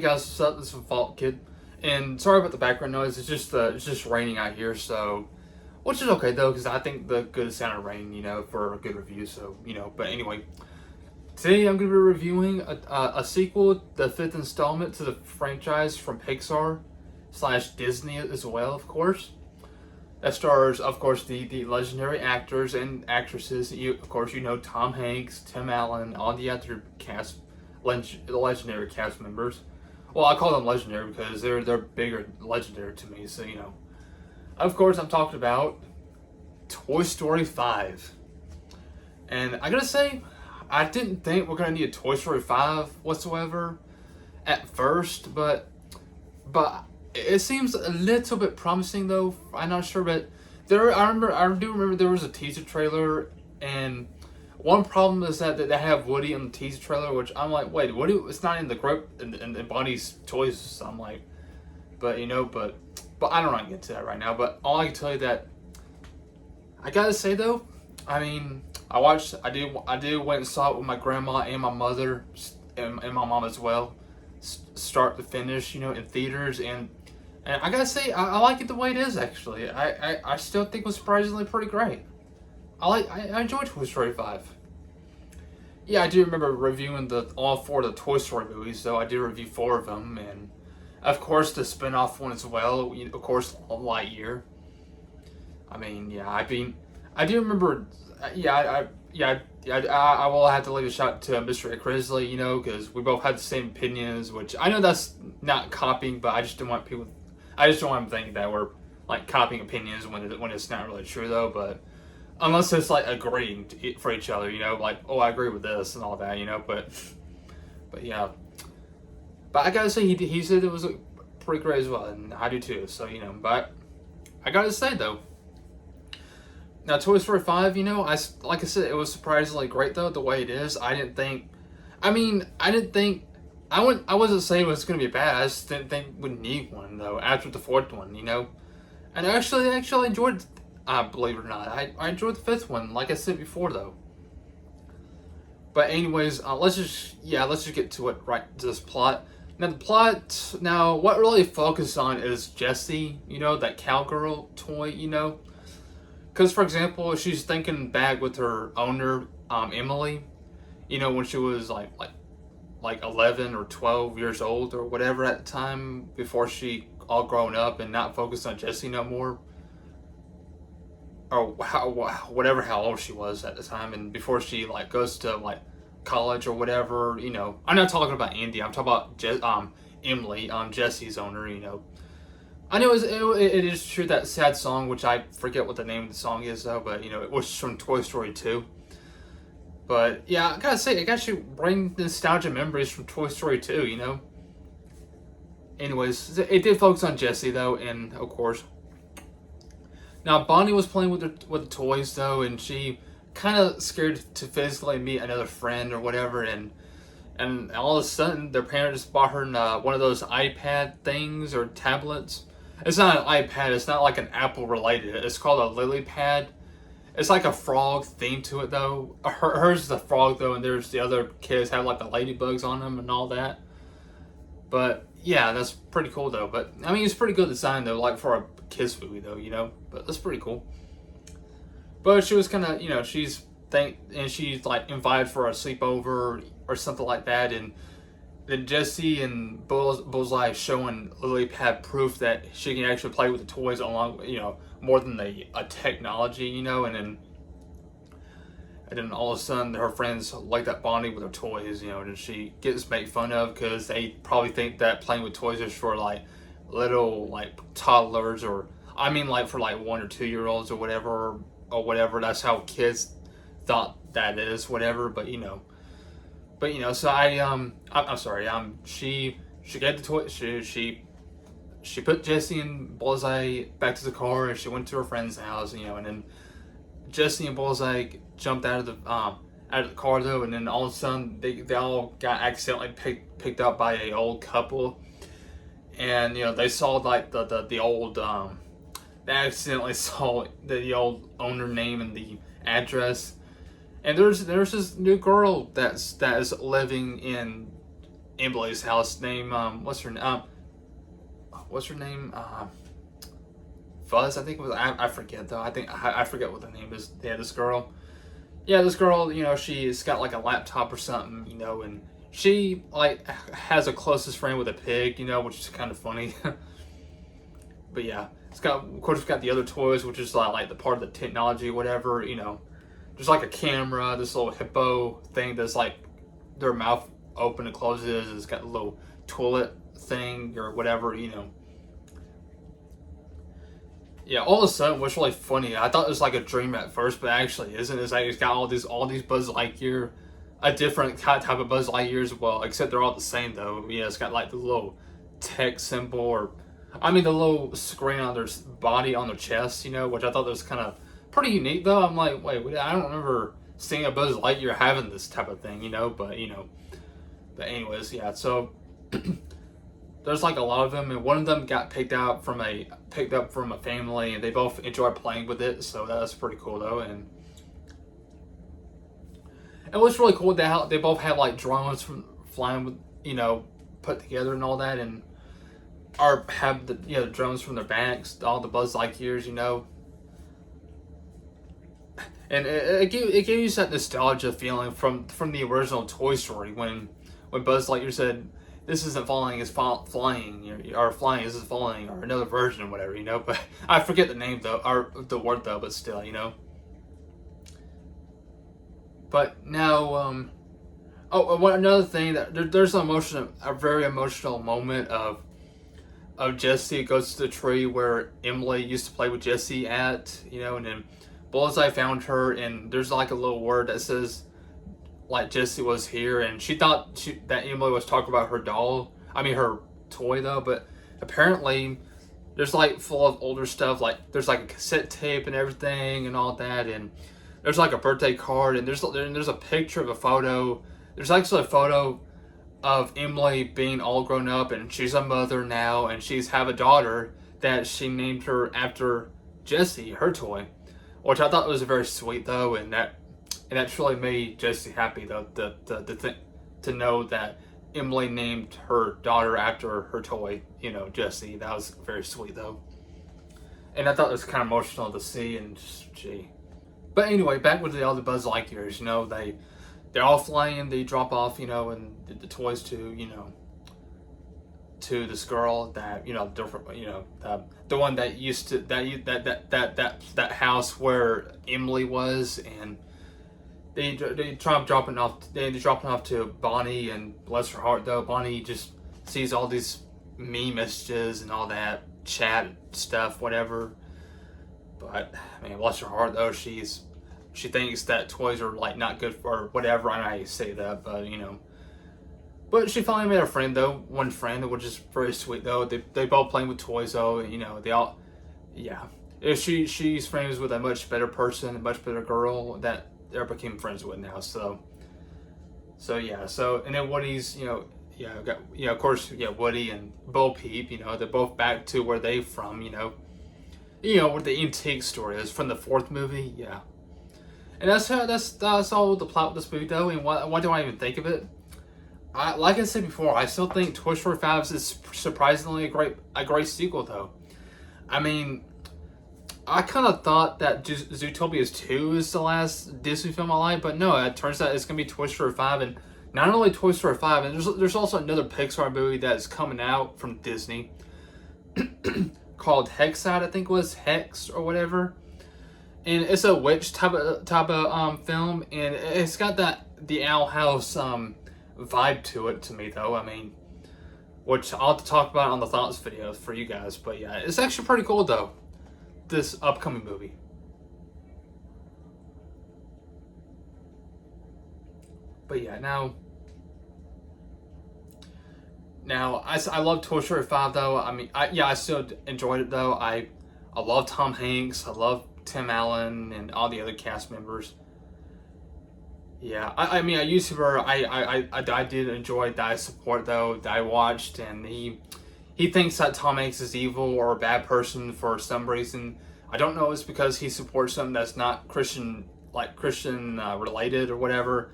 guys, what's up? This is Fault Kid, and sorry about the background noise. It's just raining out here, so which is okay though, because I think the good sound of rain, for a good review. So but anyway, today I'm gonna be reviewing a sequel, the fifth installment to the franchise from Pixar / Disney as well, of course. That stars, of course, the legendary actors and actresses. Of course, Tom Hanks, Tim Allen, all the other cast, the legendary cast members. Well, I call them legendary because they're bigger legendary to me. So of course, I'm talking about Toy Story 5. And I gotta say, I didn't think we're gonna need a Toy Story 5 whatsoever at first, but it seems a little bit promising though. I'm not sure, but I do remember there was a teaser trailer, and one problem is that they have Woody in the teaser trailer, which I'm like, wait, Woody? It's not in the group in Bonnie's toys. So I'm like, but I don't want to get to that right now. But all I can tell you that I gotta say though, I mean, I did went and saw it with my grandma and my mother and my mom as well, start to finish, in theaters, and I gotta say I like it the way it is. Actually, I still think it was surprisingly pretty great. I enjoyed Toy Story 5. Yeah, I do remember reviewing all 4 of the Toy Story movies, though. I did review 4 of them, and of course the spin-off one as well. Of course, Lightyear. I mean, yeah, I do remember. Yeah, I will have to leave a shout to Mr. Crisley, because we both had the same opinions. Which I know that's not copying, but I just don't want people. I just don't want them thinking that we're like copying opinions when it's not really true, though. But unless it's like agreeing for each other, like, oh, I agree with this and all that, but yeah. But I gotta say, he said it was pretty great as well, and I do too. So but I gotta say though, now Toy Story 5, like I said, it was surprisingly great though the way it is. I wasn't saying it was gonna be bad. I just didn't think we'd need one though after the 4th one, and I actually enjoyed. Believe it or not, I enjoyed the 5th one, like I said before, though. But anyways, let's just get to it, right to this plot. Now what really focused on is Jessie, that cowgirl toy, because for example, she's thinking back with her owner, Emily, when she was like 11 or 12 years old or whatever at the time, before she all grown up and not focused on Jessie no more. Or how old she was at the time, and before she goes to college or whatever, I'm not talking about Andy. I'm talking about Emily, Jesse's owner. I know it is true, that sad song, which I forget what the name of the song is though, but it was from Toy Story 2. But yeah, I gotta say, it actually brings nostalgia memories from Toy Story 2. Anyways, it did focus on Jessie though, and of course. Now, Bonnie was playing with the toys, though, and she kind of scared to physically meet another friend or whatever, and all of a sudden, their parents bought her one of those iPad things or tablets. It's not an iPad, it's not like an Apple related. It's called a Lily Pad. It's like a frog theme to it, though. Hers is the frog, though, and there's the other kids have the ladybugs on them and all that. But yeah, that's pretty cool, though. But I mean, it's pretty good design, though, for a kids movie though, but that's pretty cool. But she was kind of, she's invited for a sleepover or something like that, and then Jessie and Bullseye showing Lily had proof that she can actually play with the toys along, more than a technology, and then all of a sudden her friends like that Bonnie with her toys, and she gets made fun of because they probably think that playing with toys is for little toddlers, or I mean for 1 or 2 year olds or whatever. That's how kids thought that is, whatever. But so I'm sorry. She got the toy. She put Jessie and Bullseye back to the car, and she went to her friend's house, and then Jessie and Bullseye jumped out of the car though, and then all of a sudden they all got accidentally picked up by a old couple. And they saw the old they accidentally saw the old owner name and the address, and there's this new girl that is living in Emily's house. Name what's her name? Fuzz, I think it was. I forget though. I forget what the name is. Yeah, this girl. Yeah, this girl. She's got like a laptop or something. And she like has a closest friend with a pig. Which is kind of funny. But yeah, of course, it's got the other toys, which is like the part of the technology, whatever. There's like a camera, this little hippo thing that's like their mouth open and closes. It's got a little toilet thing or whatever. Yeah, all of a sudden, what's really funny, I thought it was like a dream at first, but actually isn't. It's like it's got all these Buzz Lightyear, a different type of Buzz Lightyear as well, except they're all the same though. Yeah, it's got like the little tech symbol, or I mean the little screen on their body on their chest, which I thought was kind of pretty unique though. I'm like, wait, I don't remember seeing a Buzz Lightyear having this type of thing, but anyways, yeah. So there's like a lot of them, and one of them got picked up from a family, and they both enjoyed playing with it. So that's pretty cool though. And it was really cool that they both had like drones from flying with put together and all that, and or have the drones from their backs, all the Buzz Lightyears, and it gave you that nostalgia feeling from the original Toy Story when Buzz Lightyear said, "This isn't falling, it's flying," or "Flying, this is falling," or another version or whatever, But I forget the name though, or the word though, but still, But now, another thing that there's a very emotional moment of Jesse goes to the tree where Emily used to play with Jesse at, and then Bullseye found her, and there's like a little word that says, like, Jesse was here, and she thought that Emily was talking about her her toy though, but apparently there's like full of older stuff, like there's like a cassette tape and everything and all that, and there's like a birthday card, and there's a picture of a photo. There's actually a photo of Emily being all grown up, and she's a mother now, and she's have a daughter that she named her after Jessie, her toy, which I thought was very sweet though, and that truly made Jessie happy though, to know that Emily named her daughter after her toy, Jessie. That was very sweet though, and I thought it was kind of emotional to see, and gee. But anyway, back with all the Buzz Lightyears, they're all flying. They drop off, and the toys to this girl that different, the one that used to that house where Emily was, and they try dropping off. They dropping off to Bonnie, and bless her heart though, Bonnie just sees all these meme messages and all that chat stuff, whatever. But man, bless her heart though, she thinks that toys are like not good for whatever. I don't know how you say that, but But she finally made a friend though, one friend, which is very sweet though. They both playing with toys though, they all, yeah. If she's friends with a much better person, a much better girl that they became friends with now. So yeah. So and then Woody's, of course, Woody and Bo Peep, they're both back to where they from, where the antique store is from the fourth movie, yeah. And that's all the plot of this movie though. And what do I even think of it? Like I said before, I still think Toy Story 5 is surprisingly a great sequel though. I mean, I kind of thought that Zootopia 2 is the last Disney film I like, but no, it turns out it's gonna be Toy Story 5, and not only Toy Story 5, and there's also another Pixar movie that's coming out from Disney called Hexside, I think it was Hex or whatever, and it's a witch type of film, and it's got the Owl House vibe to it to me though. I mean, which I'll have to talk about on the thoughts video for you guys, but yeah, it's actually pretty cool though, this upcoming movie. But yeah, now I love Toy Story 5 though. I mean, I still enjoyed it though. I love Tom Hanks, I love Tim Allen and all the other cast members. Yeah, I mean, a YouTuber I did enjoy that I support though, that I watched, and he thinks that Tom Hanks is evil or a bad person for some reason. I don't know, it's because he supports something that's not Christian related or whatever.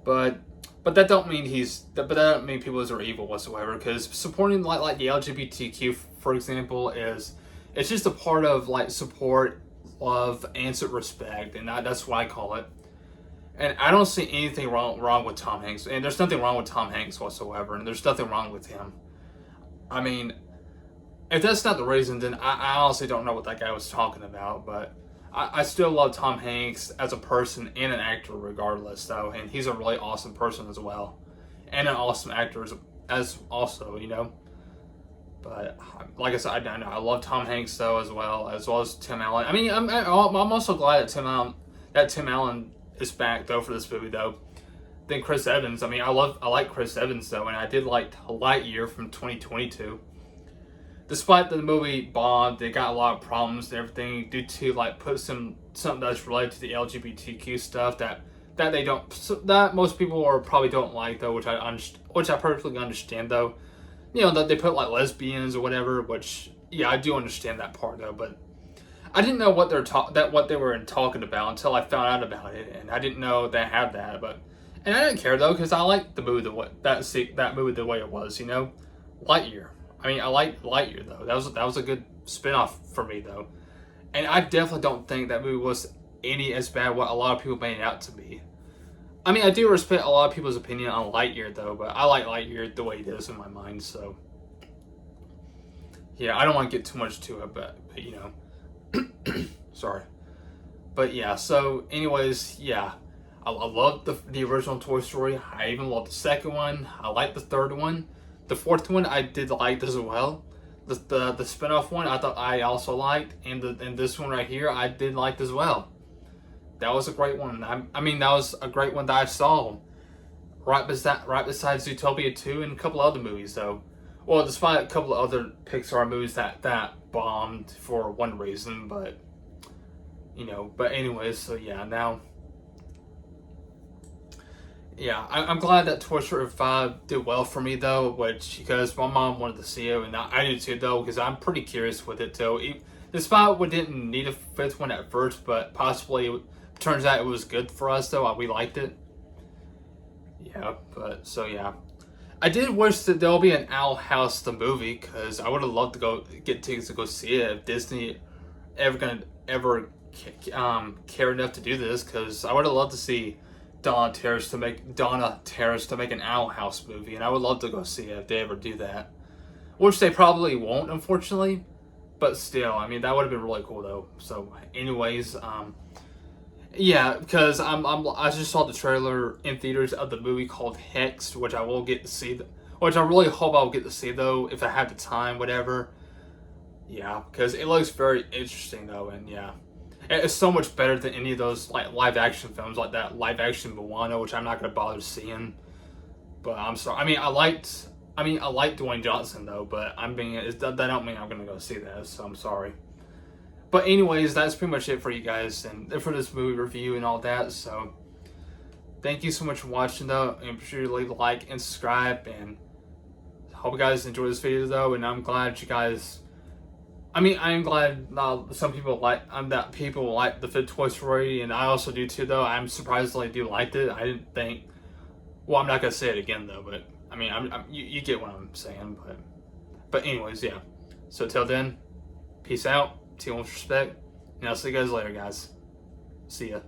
But but that don't mean but that don't mean people are evil whatsoever. Because supporting like the LGBTQ, for example, it's just a part of like support, love, and respect, and that's what I call it. And I don't see anything wrong with Tom Hanks, and there's nothing wrong with Tom Hanks whatsoever, and there's nothing wrong with him. I mean, if that's not the reason, then I honestly don't know what that guy was talking about, but I still love Tom Hanks as a person and an actor regardless, though, and he's a really awesome person as well, and an awesome actor as also, you know. But like I said, I love Tom Hanks though as well as Tim Allen. I mean, I'm also glad that Tim Allen is back though for this movie though. Then Chris Evans. I mean, I like Chris Evans though, and I did like Lightyear from 2022. Despite the movie bombed, they got a lot of problems and everything due to like put something that's related to the LGBTQ stuff that they don't, that most people probably don't like though, which I perfectly understand though. You know, that they put like lesbians or whatever, which yeah, I do understand that part though, but I didn't know what what they were talking about until I found out about it, and I didn't know they had that, and I didn't care though because I liked the movie that movie the way it was, you know, Lightyear. I mean, I like Lightyear though. That was a good spin-off for me though, and I definitely don't think that movie was any as bad what a lot of people made it out to be. I mean, I do respect a lot of people's opinion on Lightyear though, but I like Lightyear the way it is in my mind. So yeah, I don't want to get too much to it, but you know, sorry. But yeah, so anyways, yeah, I love the original Toy Story. I even love the second one. I like the third one. The fourth one I did like as well. The spin-off one I thought I also liked, and this one right here I did like as well. That was a great one. I mean, that was a great one that I saw right beside Zootopia 2 and a couple other movies though. Well, despite a couple of other Pixar movies that bombed for one reason, but you know. But anyways, so yeah, now. Yeah, I'm glad that Toy Story 5 did well for me though, because my mom wanted to see it, and I did too though, because I'm pretty curious with it too. Despite we didn't need a fifth one at first, but possibly it turns out it was good for us though. We liked it. Yeah, but so yeah, I did wish that there'll be an Owl House the movie, because I would have loved to get tickets to go see it if Disney ever care enough to do this, because I would have loved to see Donna Terrace to make an Owl House movie, and I would love to go see it if they ever do that. Which they probably won't, unfortunately. But still, I mean, that would have been really cool though. So, anyways, yeah, because I just saw the trailer in theaters of the movie called Hex, which I will get to see. Which I really hope I'll get to see though, if I have the time, whatever. Yeah, because it looks very interesting though, and yeah. It's so much better than any of those like live action films, like that live action Moana, which I'm not gonna bother seeing. But I'm sorry. I mean, I liked Dwayne Johnson though, but that don't mean I'm gonna go see that. So I'm sorry. But anyways, that's pretty much it for you guys and for this movie review and all that. So thank you so much for watching though, and be sure to leave a like and subscribe. And hope you guys enjoy this video though, and I'm glad you guys. I mean, I am glad some people that people like the fifth Toy Story, and I also do too. Though I'm surprised they do liked it. I didn't think. Well, I'm not gonna say it again though, but I mean, you get what I'm saying. But anyways, yeah. So till then, peace out. See you with respect, and I'll see you guys later, guys. See ya.